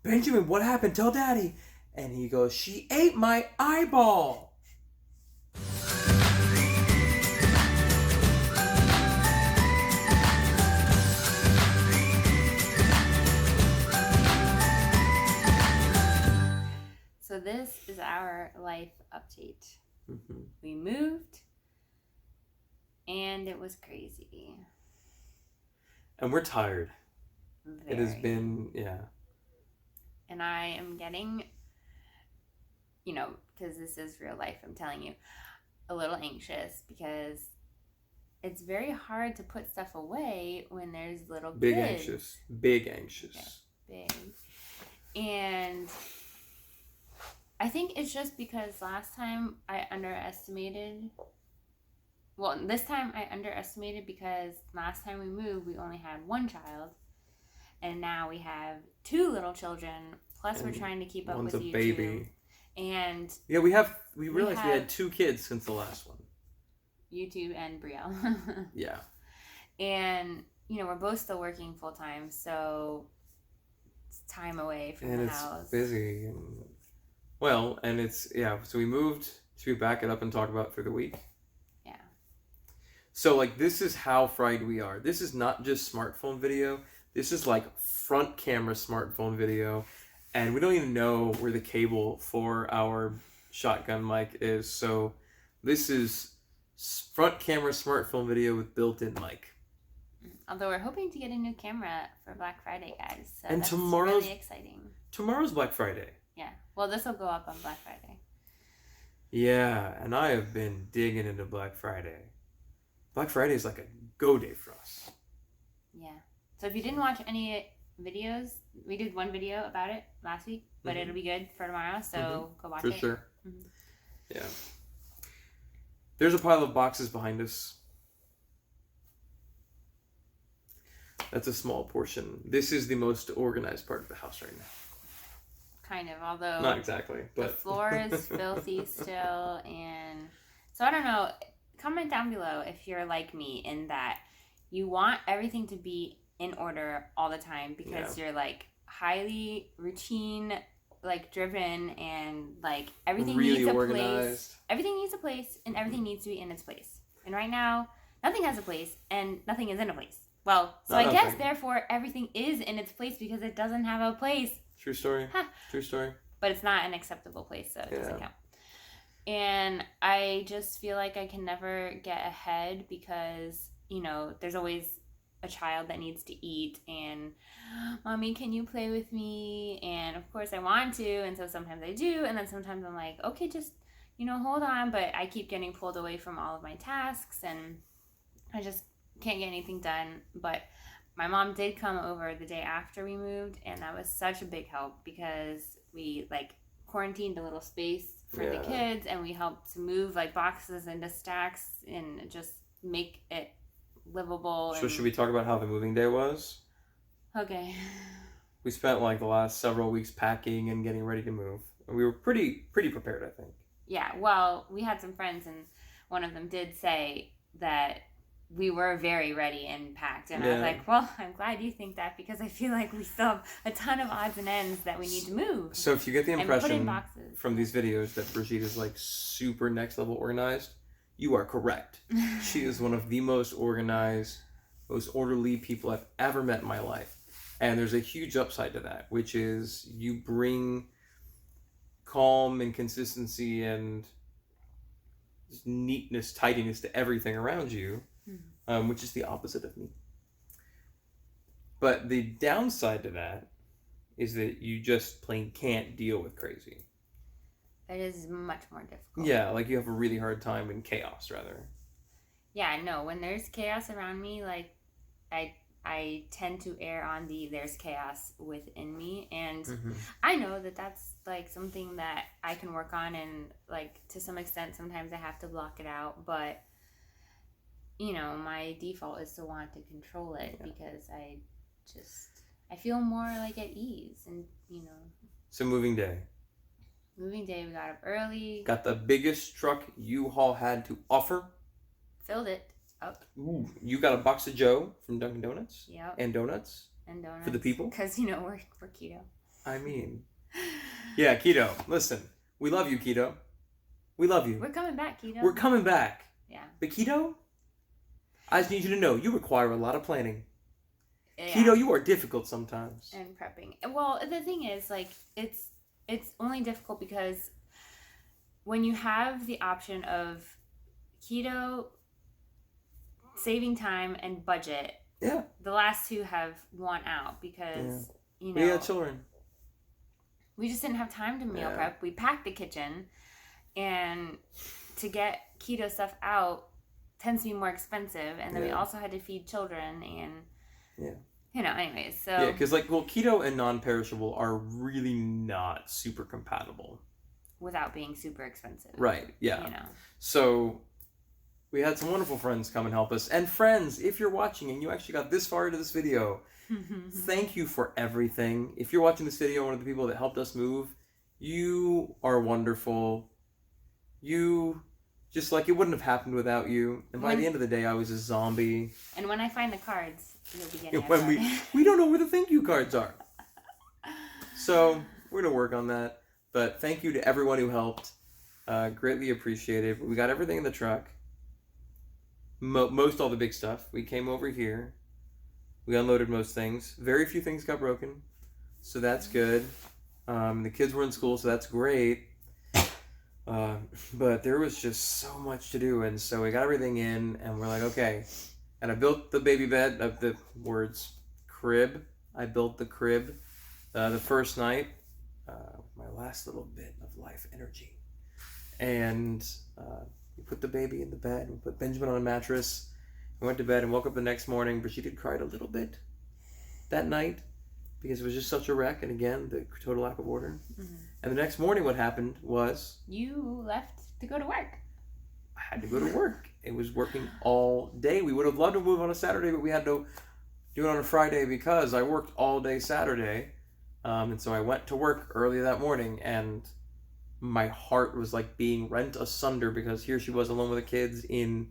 Benjamin, what happened? Tell Daddy. And he goes, she ate my eyeball. So this is our life update. Mm-hmm. We moved, and it was crazy. And we're tired. Very. It has been, yeah. And I am getting, because this is real life, I'm telling you, a little anxious because it's very hard to put stuff away when there's little Big kids. Big anxious. Okay. Big. And I think it's just because last time I underestimated. Well, this time I underestimated because last time we moved, we only had one child. And now we have 2 little children. Plus, we're trying to keep up with one's a YouTube. baby. And yeah, we realized we had 2 kids since the last one. YouTube and Brielle. Yeah. And, we're both still working full time, so it's time away from the house. And it's busy. And it's, so we moved. Should we back it up and talk about through the week? Yeah. So, this is how fried we are. This is not just smartphone video. This is, front camera smartphone video. And we don't even know where the cable for our shotgun mic is. So, this is front camera smartphone video with built-in mic. Although we're hoping to get a new camera for Black Friday, guys. So and that's tomorrow's really exciting. Tomorrow's Black Friday. Yeah. Well, this will go up on Black Friday. Yeah, and I have been digging into Black Friday. Black Friday is like a go day for us. Yeah. So if you didn't watch any videos, we did one video about it last week, but it'll be good for tomorrow, so go watch it. For sure. Mm-hmm. Yeah. There's a pile of boxes behind us. That's a small portion. This is the most organized part of the house right now. Kind of, although... Not exactly, but... The floor is filthy still, and... So I don't know. Comment down below if you're like me in that you want everything to be in order all the time because you're, highly routine, driven, and, everything really needs a organized. Place. Everything needs a place, and everything needs to be in its place. And right now, nothing has a place, and nothing is in a place. Well, so I guess, therefore, everything is in its place because it doesn't have a place. True story. True story. But it's not an acceptable place, so it doesn't count. And I just feel like I can never get ahead because, there's always a child that needs to eat and, Mommy, can you play with me? And, of course, I want to, and so sometimes I do, and then sometimes I'm like, okay, just, hold on, but I keep getting pulled away from all of my tasks, and I just can't get anything done. But my mom did come over the day after we moved, and that was such a big help because we quarantined a little space for the kids, and we helped to move boxes into stacks and just make it livable. So should we talk about how the moving day was? Okay. We spent the last several weeks packing and getting ready to move, and we were pretty prepared, I think. Yeah, well, we had some friends, and one of them did say that we were very ready and packed. And I was like, well, I'm glad you think that because I feel like we still have a ton of odds and ends that we need to move. So if you get the impression from these videos that Brigitte is super next level organized, you are correct. She is one of the most organized, most orderly people I've ever met in my life. And there's a huge upside to that, which is you bring calm and consistency and just neatness, tidiness to everything around you. Which is the opposite of me. But the downside to that is that you just plain can't deal with crazy. It is much more difficult. Yeah, you have a really hard time in chaos, rather. Yeah, no, when there's chaos around me, I tend to err on there's chaos within me, and I know that that's something that I can work on, and to some extent sometimes I have to block it out, but my default is to want to control it because I feel more at ease, and So moving day, we got up early, got the biggest truck U-Haul had to offer, filled it up. Ooh, you got a box of Joe from Dunkin' Donuts. Yep. And donuts. For the people. Because we're keto. I mean, yeah, keto. Listen, we love you, keto. We love you. We're coming back, keto. We're coming back. Yeah. But keto, I just need you to know you require a lot of planning. Yeah. Keto, you are difficult sometimes. And prepping. Well, the thing is, like, it's only difficult because when you have the option of keto, saving time, and budget, the last two have won out because, you know... We had children. We just didn't have time to meal prep. We packed the kitchen, and to get keto stuff out tends to be more expensive, and then we also had to feed children, and you know, anyways, so... Yeah, because, like, well, keto and non-perishable are really not super compatible. Without being super expensive. Right, yeah. You know. So, we had some wonderful friends come and help us. And friends, if you're watching and you actually got this far into this video, thank you for everything. If you're watching this video, one of the people that helped us move, you are wonderful. You... Just like it wouldn't have happened without you. And by the end of the day, I was a zombie. And when I find the cards, you'll be getting when we don't know where the thank you cards are. So we're going to work on that. But thank you to everyone who helped. Greatly appreciated. We got everything in the truck. Most all the big stuff. We came over here. We unloaded most things. Very few things got broken. So that's good. The kids were in school, so that's great. But there was just so much to do, and so we got everything in, and we're like, okay. And I built the baby bed of the crib. I built the crib the first night, my last little bit of life energy, and we put the baby in the bed. We put Benjamin on a mattress. We went to bed and woke up the next morning. Brigitte cried a little bit that night because it was just such a wreck, and again, the total lack of order. Mm-hmm. And the next morning, what happened was... You left to go to work. I had to go to work. It was working all day. We would have loved to move on a Saturday, but we had to do it on a Friday because I worked all day Saturday. And so I went to work early that morning, and my heart was like being rent asunder because here she was alone with the kids in...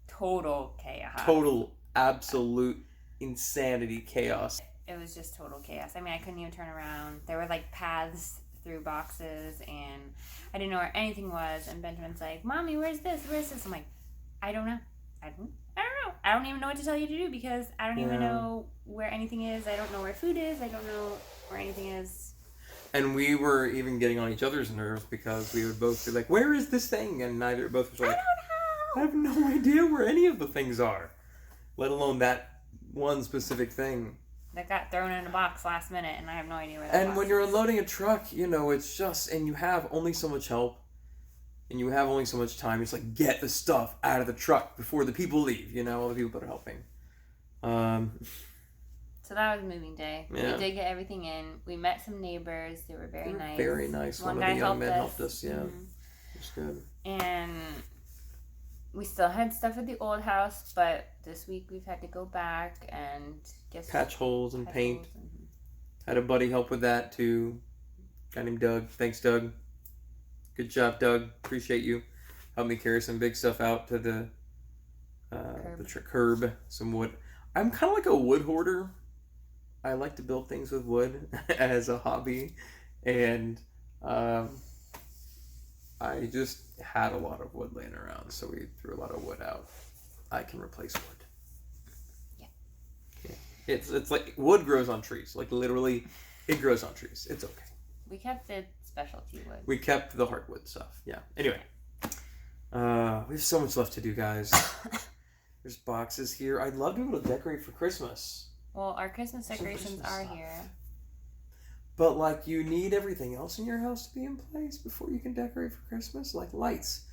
Total chaos. Total, absolute insanity chaos. It was just total chaos. I mean, I couldn't even turn around. There were like paths through boxes, and I didn't know where anything was. And Benjamin's like, "Mommy, where's this? Where's this?" I'm like, "I don't know. I don't know. I don't even know what to tell you to do because I don't even know where anything is. I don't know where food is. I don't know where anything is." And we were even getting on each other's nerves because we would both be like, "Where is this thing?" And neither both was like, "I don't know. I have no idea where any of the things are, let alone that one specific thing." That got thrown in a box last minute, and I have no idea where that And box when you're is. unloading a truck, you know, it's just, and you have only so much help, and you have only so much time. It's like, get the stuff out of the truck before the people leave, you know, all the people that are helping. So that was moving day. Yeah. We did get everything in. We met some neighbors. They were very nice. Very nice. One of the young men helped us, yeah. Mm-hmm. It was good. And we still had stuff at the old house, but this week we've had to go back and patch holes and paint. Had a buddy help with that too. A guy named Doug. Thanks, Doug. Good job, Doug. Appreciate you. Helped me carry some big stuff out to the curb. Some wood. I'm kind of like a wood hoarder. I like to build things with wood as a hobby, and I just had a lot of wood laying around, so we threw a lot of wood out. I can replace wood. Yeah. It's like wood grows on trees. Like literally, it grows on trees. It's okay. We kept the specialty wood. We kept the hardwood stuff. Yeah. Anyway, we have so much left to do, guys. There's boxes here. I'd love to be able to decorate for Christmas. Well, our Christmas decorations are here. But, like, you need everything else in your house to be in place before you can decorate for Christmas. Like lights.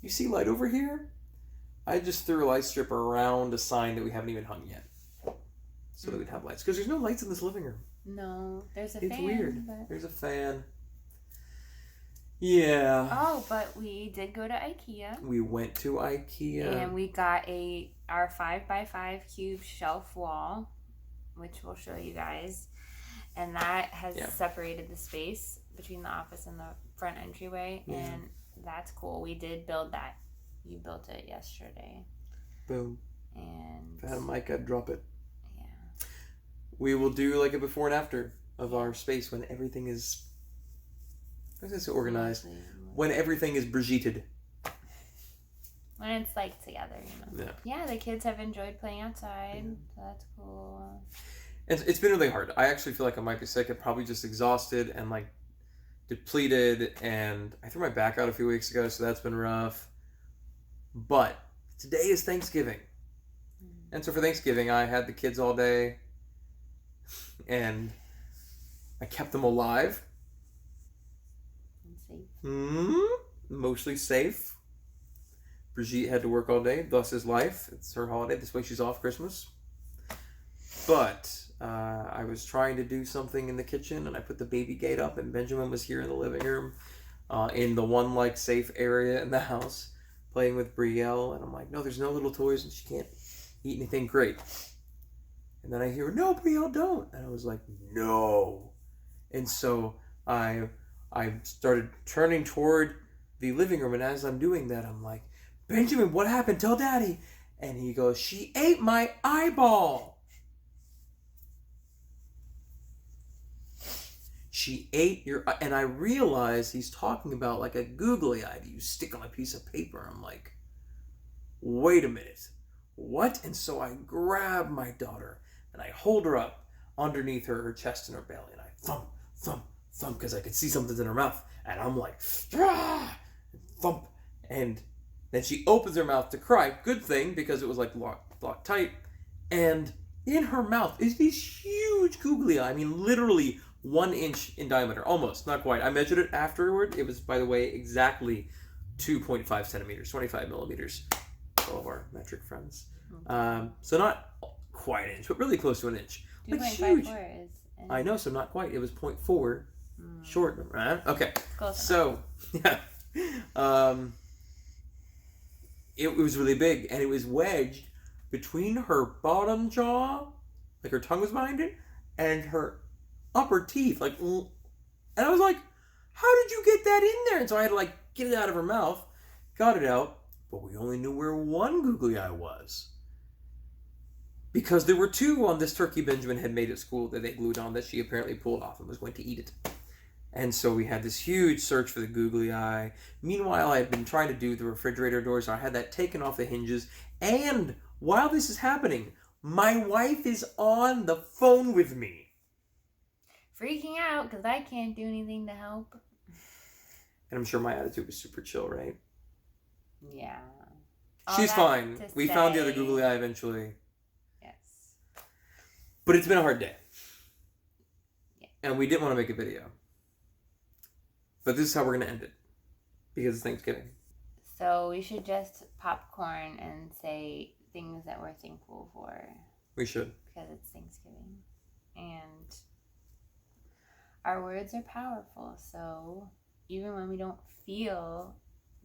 You see light over here? I just threw a light strip around a sign that we haven't even hung yet. So that we'd have lights. Because there's no lights in this living room. No, there's a fan. It's weird. But... There's a fan. Yeah. Oh, but we did go to IKEA. We went to IKEA. And we got our 5x5 cube shelf wall, which we'll show you guys. And that has separated the space between the office and the front entryway. Yeah. And that's cool. We did build that. You built it yesterday. Boom. And if I had a mic, I'd drop it. Yeah. We will do like a before and after. of our space when everything is, I was gonna say organized, when everything is Brigitted. When it's like together, you know. Yeah, the kids have enjoyed playing outside, so that's cool. It's been really hard. I actually feel like I might be sick. I'm probably just exhausted and like depleted, and I threw my back out a few weeks ago, so that's been rough. But today is Thanksgiving. And so for Thanksgiving, I had the kids all day, and I kept them alive. And safe. Mostly safe. Brigitte had to work all day, thus is life. It's her holiday. This way she's off Christmas. But I was trying to do something in the kitchen, and I put the baby gate up, and Benjamin was here in the living room, in the one like safe area in the house, playing with Brielle, and I'm like, no, there's no little toys, and she can't eat anything great. And then I hear, no, Brielle, don't. And I was like, no. And so I started turning toward the living room, and as I'm doing that, I'm like, Benjamin, what happened? Tell Daddy. And he goes, she ate my eyeball. She ate your... And I realized he's talking about like a googly eye that you stick on a piece of paper. I'm like, wait a minute. What? And so I grab my daughter and I hold her up underneath her chest and her belly. And I thump, thump, thump, because I could see something's in her mouth. And I'm like, ah! Thump. And then she opens her mouth to cry. Good thing, because it was like locked tight. And in her mouth is this huge googly eye. I mean, literally 1 inch in diameter. Almost, not quite. I measured it afterward. It was, by the way, exactly 2.5 centimeters, 25 millimeters. All of our metric friends. So not quite an inch, but really close to an inch. 2.54 is... I know, so not quite. It was 0.4 short. Right? Okay. Close so, yeah. It was really big, and it was wedged between her bottom jaw, like her tongue was behind it, and her upper teeth. Like, and I was like, how did you get that in there? And so I had to like get it out of her mouth, got it out, but we only knew where one googly eye was. Because there were 2 on this turkey Benjamin had made at school that they glued on that she apparently pulled off and was going to eat it. And so we had this huge search for the googly eye. Meanwhile, I had been trying to do the refrigerator doors. So I had that taken off the hinges. And while this is happening, my wife is on the phone with me. Freaking out because I can't do anything to help. And I'm sure my attitude was super chill, right? Yeah. She's fine. We found the other googly eye eventually. Yes. But it's been a hard day. Yeah. And we didn't want to make a video. But this is how we're going to end it. Because it's Thanksgiving. So we should just popcorn and say things that we're thankful for. We should. Because it's Thanksgiving. And our words are powerful. So even when we don't feel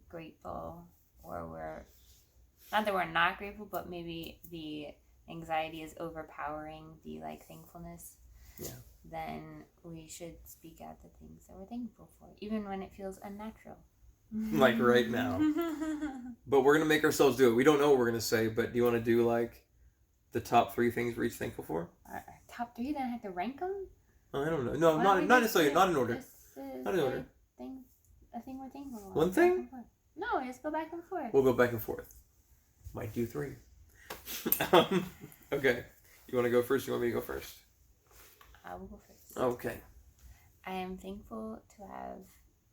grateful, or we're... Not that we're not grateful, but maybe the anxiety is overpowering the thankfulness. Yeah. Then we should speak out the things that we're thankful for, even when it feels unnatural. Like right now. But we're going to make ourselves do it. We don't know what we're going to say, but do you want to do the top 3 things we're each thankful for? Our top 3, then I have to rank them? I don't know. No, not necessarily. Not in order. Not in order. A thing we're thankful for. One thing? No, just go back and forth. We'll go back and forth. Might do 3. Okay. You want to go first? You want me to go first? I will go first. Okay. I am thankful to have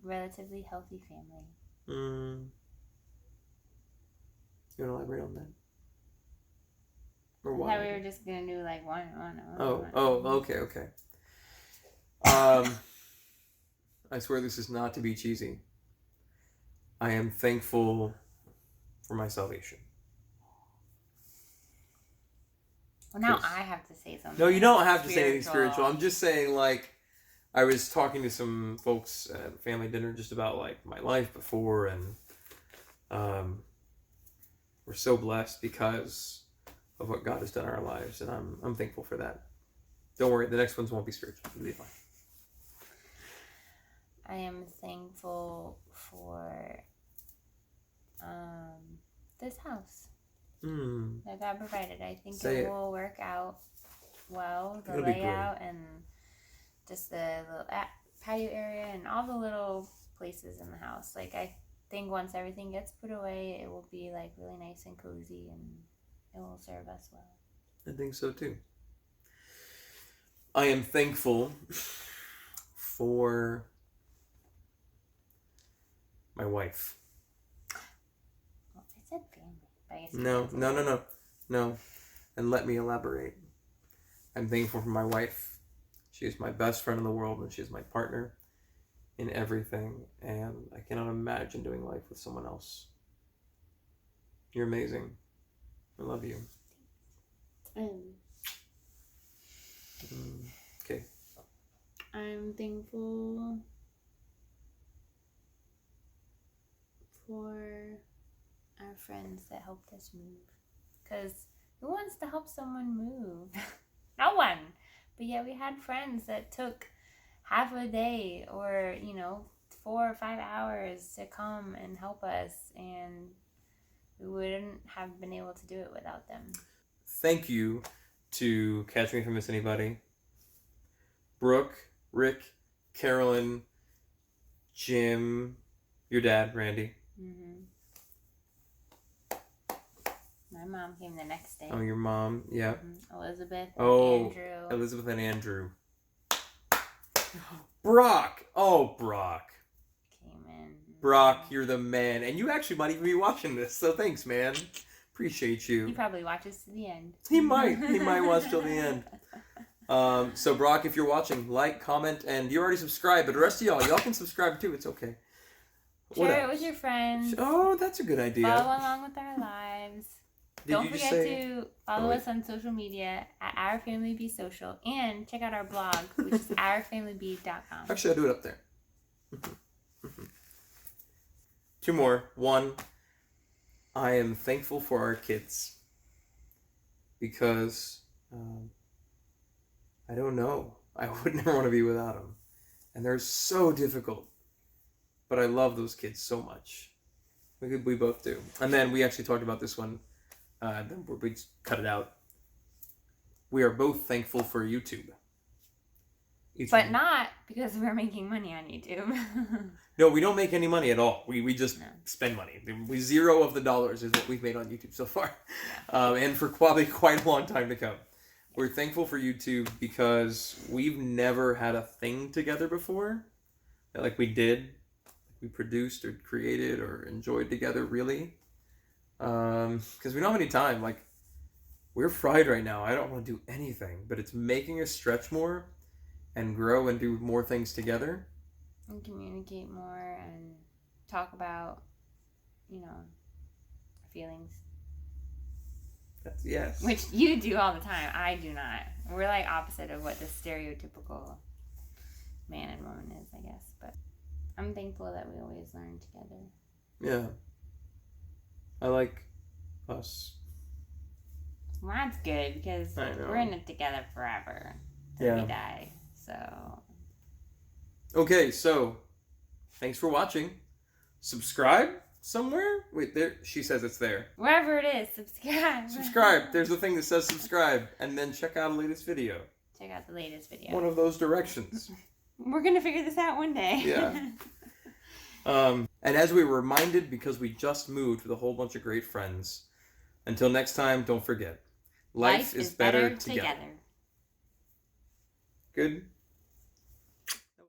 relatively healthy family. You want to elaborate on that? Or why? I thought we were just going to do one. Okay. I swear this is not to be cheesy. I am thankful for my salvation. Well, now I have to say something. No, you don't have to say anything spiritual. I'm just saying, I was talking to some folks at family dinner just about, my life before, and we're so blessed because of what God has done in our lives, and I'm thankful for that. Don't worry, the next ones won't be spiritual. It'll be fine. I am thankful for this house that God provided. I think it will work out well. The layout and just the little patio area and all the little places in the house. Like, I think once everything gets put away, it will be like really nice and cozy, and it will serve us well. I think so too. I am thankful for my wife. Well, I said family. But I guess No. And let me elaborate. I'm thankful for my wife. She is my best friend in the world, and she is my partner in everything. And I cannot imagine doing life with someone else. You're amazing. I love you. Okay. I'm thankful for our friends that helped us move. Because who wants to help someone move? No one. But yeah, we had friends that took half a day or, 4 or 5 hours to come and help us. And we wouldn't have been able to do it without them. Thank you to Catch Me If I Miss Anybody, Brooke, Rick, Carolyn, Jim, your dad, Randy. Mm-hmm. My mom came the next day. Oh, your mom, yeah. Mm-hmm. Elizabeth and Andrew. Elizabeth and Andrew. Brock! Oh, Brock. Came in. Brock, you're the man. And you actually might even be watching this, so thanks, man. Appreciate you. He probably watches to the end. He might. He might watch till the end. So, Brock, if you're watching, like, comment, and you already subscribed, but the rest of y'all can subscribe too. It's okay. Share it with your friends. Oh, that's a good idea. Follow along with our lives. Don't forget to follow us on social media at Our Family Be Social, and check out our blog, which is ourfamilybe.com. Actually, I'll do it up there. 2 more. 1, I am thankful for our kids because I don't know. I would never want to be without them. And they're so difficult. But I love those kids so much. We both do. And then we actually talked about this one. Then we just cut it out. We are both thankful for YouTube. But not because we're making money on YouTube. No, we don't make any money at all. We just spend money. We $0 of the dollars is what we've made on YouTube so far. Yeah. And for probably quite a long time to come. We're thankful for YouTube because we've never had a thing together before. Like we did. We produced or created or enjoyed together, really. Because we don't have any time. Like, we're fried right now. I don't want to do anything. But it's making us stretch more and grow and do more things together. And communicate more and talk about, our feelings. Yes. Which you do all the time. I do not. We're like opposite of what the stereotypical man and woman is, I guess. But I'm thankful that we always learn together. Yeah. I like us. Well, that's good because we're in it together forever till we die. So. Okay, so thanks for watching. Subscribe somewhere? Wait, there. She says it's there. Wherever it is, subscribe. Subscribe. There's a thing that says subscribe, and then check out the latest video. Check out the latest video. One of those directions. We're gonna figure this out one day. Yeah. And as we were reminded, because we just moved with a whole bunch of great friends, until next time, don't forget, life is better together. Good?